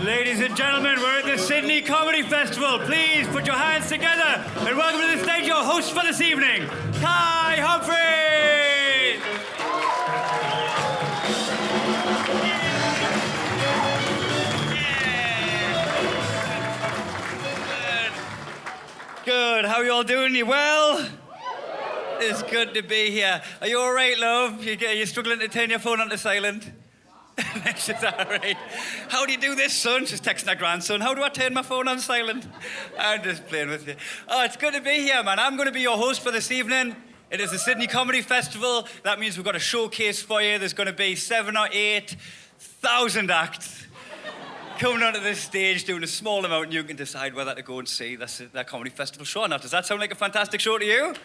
Ladies and gentlemen, we're at the Sydney Comedy Festival. Please put your hands together and welcome to the stage your host for this evening, Humphries! Good. How are you all doing? You well? It's good to be here. Are you all right, love? You struggling to turn your phone onto silent? Is that all right? How do you do this, son? She's texting her grandson. How do I turn my phone on silent? I'm just playing with you. Oh, it's good to be here, man. I'm going to be your host for this evening. It is the Sydney Comedy Festival. That means we've got a showcase for you. There's going to be 7,000 or 8,000 acts coming onto this stage, doing a small amount, and you can decide whether to go and see that comedy festival show or not. Does that sound like a fantastic show to you?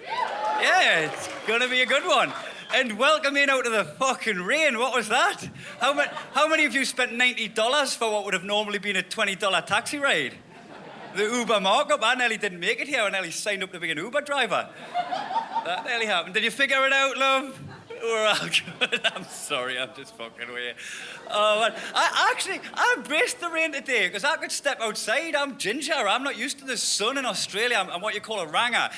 Yeah, it's going to be a good one. And welcoming out of the fucking rain, what was that? How many of you spent $90 for what would have normally been a $20 taxi ride? The Uber markup, I nearly didn't make it here. I nearly signed up to be an Uber driver. That nearly happened. Did you figure it out, love? We're all good. I'm sorry, I'm just fucking with you. Oh, man. I embraced the rain today because I could step outside. I'm ginger. I'm not used to the sun in Australia. I'm what you call a ranger.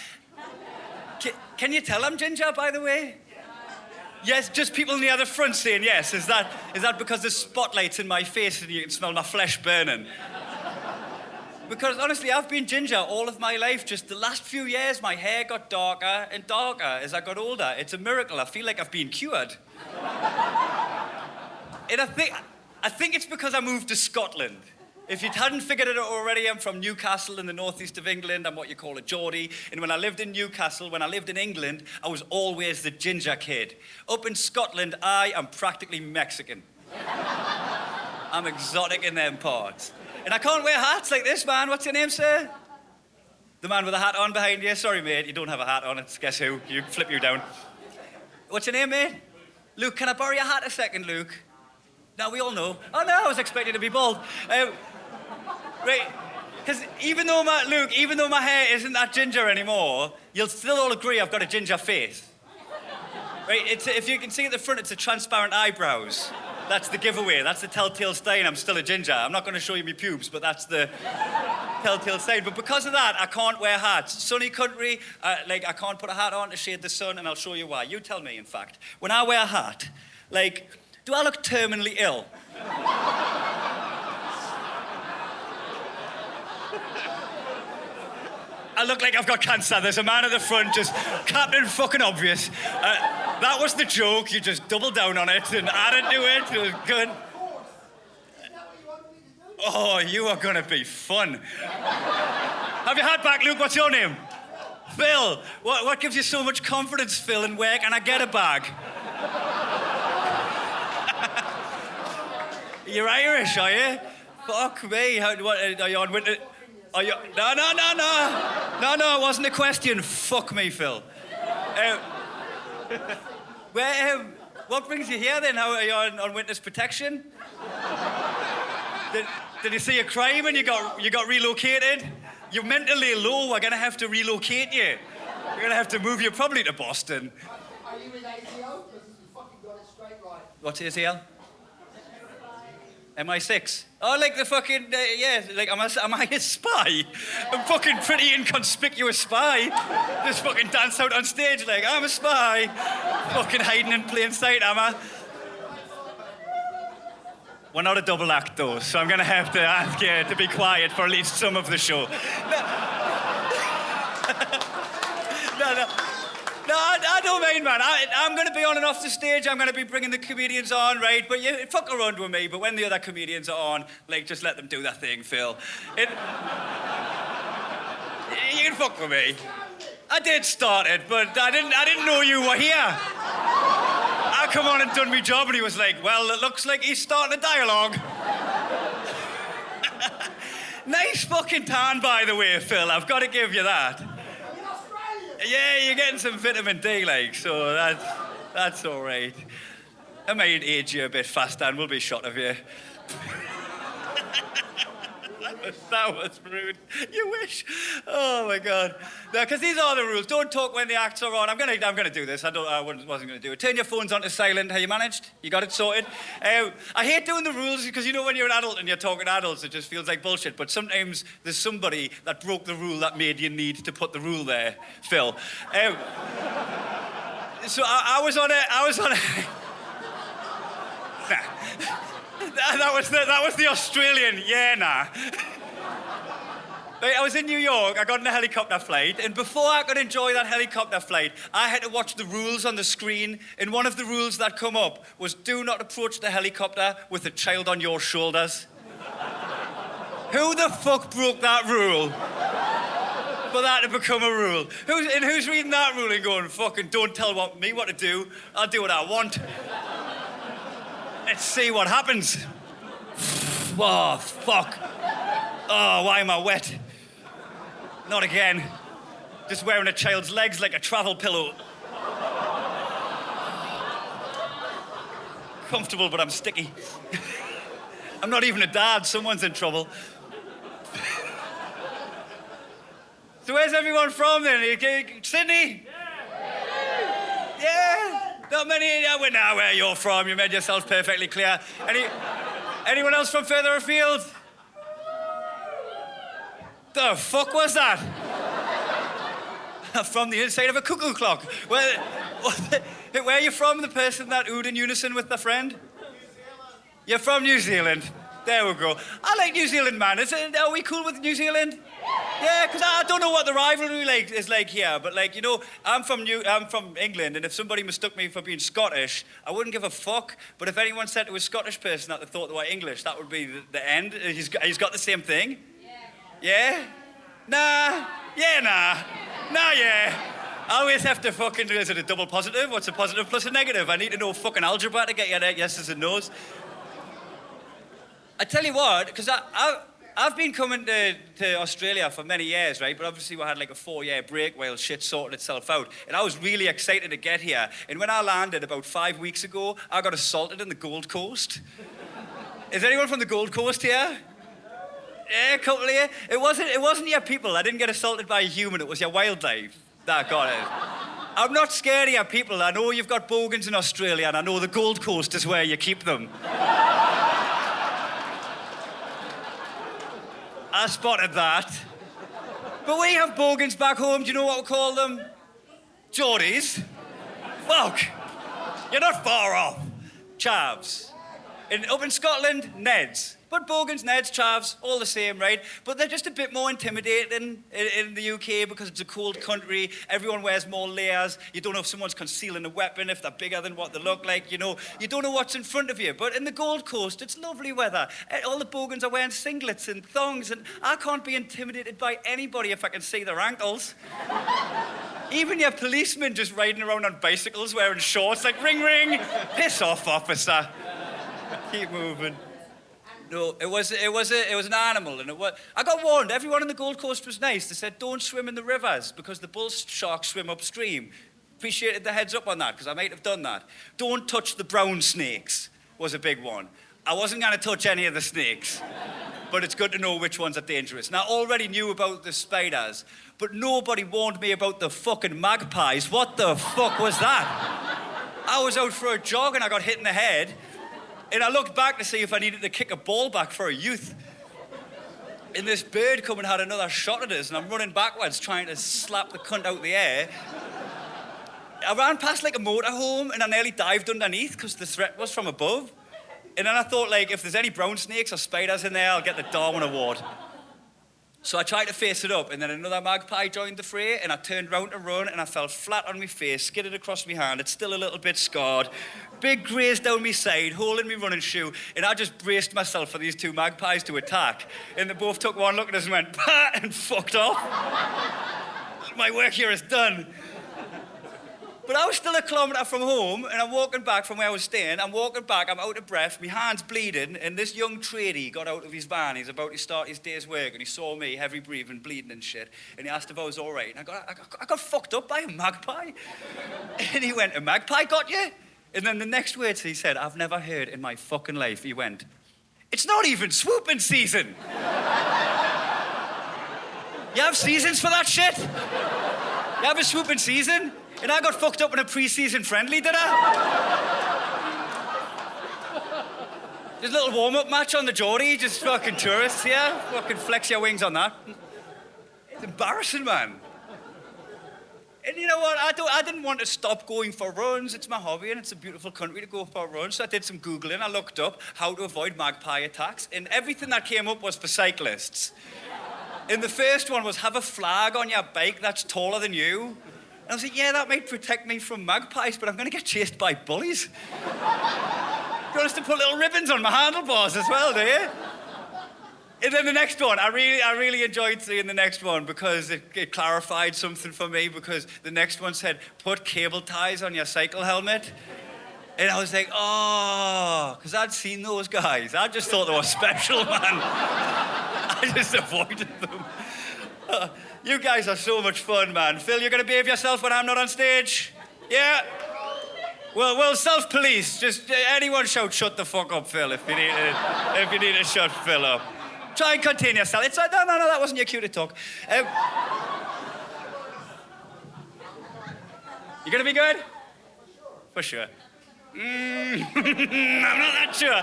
Can you tell I'm ginger, by the way? Yes, just people near the front saying yes. Is that because there's spotlights in my face and you can smell my flesh burning? Because honestly, I've been ginger all of my life. Just the last few years, my hair got darker and darker as I got older. It's a miracle. I feel like I've been cured. And I think it's because I moved to Scotland. If you hadn't figured it out already, I'm from Newcastle in the northeast of England. I'm what you call a Geordie. And when I lived in Newcastle, when I lived in England, I was always the ginger kid. Up in Scotland, I am practically Mexican. I'm exotic in them parts. And I can't wear hats like this, man. What's your name, sir? The man with the hat on behind you. Sorry, mate, you don't have a hat on. It's guess who? You flip you down. What's your name, mate? Luke, can I borrow your hat a second, Luke? Now, we all know. Oh, no, I was expecting to be bald. Right, because even though my hair isn't that ginger anymore, you'll still all agree I've got a ginger face. Right, if you can see at the front, it's the transparent eyebrows. That's the giveaway. That's the telltale sign I'm still a ginger. I'm not going to show you my pubes, but that's the telltale sign. But because of that, I can't wear hats. Sunny country, I can't put a hat on to shade the sun, and I'll show you why. You tell me, in fact. When I wear a hat, do I look terminally ill? I look like I've got cancer. There's a man at the front, just Captain fucking obvious. That was the joke. You just doubled down on it and added to it. It was good. Oh, you are going to be fun. Have your hat back, Luke. What's your name? Phil. What gives you so much confidence, Phil, in work? And I get a bag. You're Irish, are you? Fuck me. Are you on winter? No, it wasn't a question. Fuck me, Phil. What brings you here then? How are you on witness protection? Did you see a crime and you got relocated? You're mentally low. We're gonna have to relocate you. We're gonna have to move you probably to Boston. Are you with ATO? Because you fucking got it straight right. What's ATL? MI6. Oh, like the fucking, am I a spy? I'm fucking pretty inconspicuous spy. Just fucking dance out on stage like, I'm a spy. Fucking hiding in plain sight, am I? We're not a double act though, so I'm gonna have to ask you to be quiet for at least some of the show. No, I don't mind, man. I'm going to be on and off the stage. I'm going to be bringing the comedians on, right? But you fuck around with me. But when the other comedians are on, just let them do their thing, Phil. You can fuck with me. I did start it, but I didn't know you were here. I come on and done my job, and he was like, well, it looks like he's starting a dialogue. Nice fucking tan, by the way, Phil. I've got to give you that. Yeah, you're getting some vitamin D, so that's all right. I might age you a bit faster and we'll be shot of you. That was rude. You wish. Oh my God. No, because these are the rules. Don't talk when the acts are on. I'm gonna do this. Wasn't gonna do it. Turn your phones on to silent. Have you managed? You got it sorted? I hate doing the rules because you know when you're an adult and you're talking to adults, it just feels like bullshit. But sometimes there's somebody that broke the rule that made you need to put the rule there, Phil. So I was on a. That was the Australian, yeah, nah. I was in New York, I got on a helicopter flight, and before I could enjoy that helicopter flight, I had to watch the rules on the screen, and one of the rules that come up was do not approach the helicopter with a child on your shoulders. Who the fuck broke that rule? For that to become a rule? Who's reading that rule and going, fucking don't tell me what to do, I'll do what I want. Let's see what happens. Oh, fuck. Oh, why am I wet? Not again. Just wearing a child's legs like a travel pillow. Comfortable, but I'm sticky. I'm not even a dad. Someone's in trouble. So where's everyone from then? Sydney? Yeah? Not many. We know where you're from. You made yourself perfectly clear. Anyone else from further afield? The fuck was that? From the inside of a cuckoo clock. Where are you from? The person that oohed in unison with the friend? New Zealand. You're from New Zealand. There we go. I like New Zealand, man. Are we cool with New Zealand? Yeah, because I don't know what the rivalry is like here, but like, you know, I'm from England, and if somebody mistook me for being Scottish, I wouldn't give a fuck. But if anyone said to a Scottish person that they thought they were English, that would be the end. He's got the same thing. Yeah? Nah. Yeah, nah. Nah, yeah. I always have to fucking do, is it a double positive? What's a positive plus a negative? I need to know fucking algebra to get your yeses and nos. I tell you what, because I've been coming to Australia for many years, right? But obviously we had like a 4-year break while shit sorted itself out. And I was really excited to get here. And when I landed about 5 weeks ago, I got assaulted in the Gold Coast. Is anyone from the Gold Coast here? Yeah, a couple of you. It wasn't your people. I didn't get assaulted by a human. It was your wildlife that got it. I'm not scared of your people. I know you've got bogans in Australia, and I know the Gold Coast is where you keep them. I spotted that. But we have bogans back home. Do you know what we call them? Geordies. Fuck. You're not far off. Chavs. Up in Scotland, Neds. But bogans, Neds, chavs, all the same, right? But they're just a bit more intimidating in the UK because it's a cold country. Everyone wears more layers. You don't know if someone's concealing a weapon, if they're bigger than what they look like, you know. You don't know what's in front of you. But in the Gold Coast, it's lovely weather. All the bogans are wearing singlets and thongs, and I can't be intimidated by anybody if I can see their ankles. Even your policemen just riding around on bicycles wearing shorts, like, ring, ring. Piss off, officer. Keep moving. No, it was an animal, and I got warned. Everyone on the Gold Coast was nice. They said, don't swim in the rivers because the bull sharks swim upstream. Appreciated the heads up on that because I might have done that. Don't touch the brown snakes was a big one. I wasn't going to touch any of the snakes, but it's good to know which ones are dangerous. Now, I already knew about the spiders, but nobody warned me about the fucking magpies. What the fuck was that? I was out for a jog and I got hit in the head. And I looked back to see if I needed to kick a ball back for a youth. And this bird come and had another shot at us, and I'm running backwards trying to slap the cunt out the air. I ran past like a motorhome and I nearly dived underneath because the threat was from above. And then I thought, like, if there's any brown snakes or spiders in there, I'll get the Darwin Award. So I tried to face it up, and then another magpie joined the fray, and I turned round to run, and I fell flat on my face, skidded across my hand. It's still a little bit scarred. Big graze down my side, hole in my running shoe, and I just braced myself for these two magpies to attack. And they both took one look at us and went, bah, and fucked off. My work here is done. But I was still a kilometre from home, and I'm walking back from where I was staying. I'm walking back, I'm out of breath, my hand's bleeding, and this young tradie got out of his van. He's about to start his day's work, and he saw me, heavy breathing, bleeding and shit, and he asked if I was all right. And I got fucked up by a magpie. And he went, a magpie got you? And then the next words he said, I've never heard in my fucking life, he went, It's not even swooping season. You have seasons for that shit? You have a swooping season? And I got fucked up in a pre-season friendly, did I? There's a little warm-up match on the Geordie, just fucking tourists here. Fucking flex your wings on that. It's embarrassing, man. And you know what? I didn't want to stop going for runs. It's my hobby, and it's a beautiful country to go for runs. So I did some Googling. I looked up how to avoid magpie attacks, and everything that came up was for cyclists. And the first one was have a flag on your bike that's taller than you. And I was like, yeah, that might protect me from magpies, but I'm going to get chased by bullies. You want us to put little ribbons on my handlebars as well, do you? And then the next one, I really enjoyed seeing the next one because it clarified something for me, because the next one said, put cable ties on your cycle helmet. And I was like, oh, because I'd seen those guys. I just thought they were special, man. I just avoided them. You guys are so much fun, man. Phil, you're going to behave yourself when I'm not on stage? Yeah? Well, we'll self-police. Just anyone shout, shut the fuck up, Phil, if you need to shut Phil up. Try and contain yourself. It's like, no, that wasn't your cue to talk. You gonna be good? For sure. I'm not that sure. All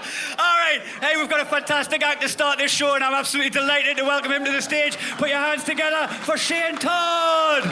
right, hey, we've got a fantastic act to start this show, and I'm absolutely delighted to welcome him to the stage. Put your hands together for Shane Todd.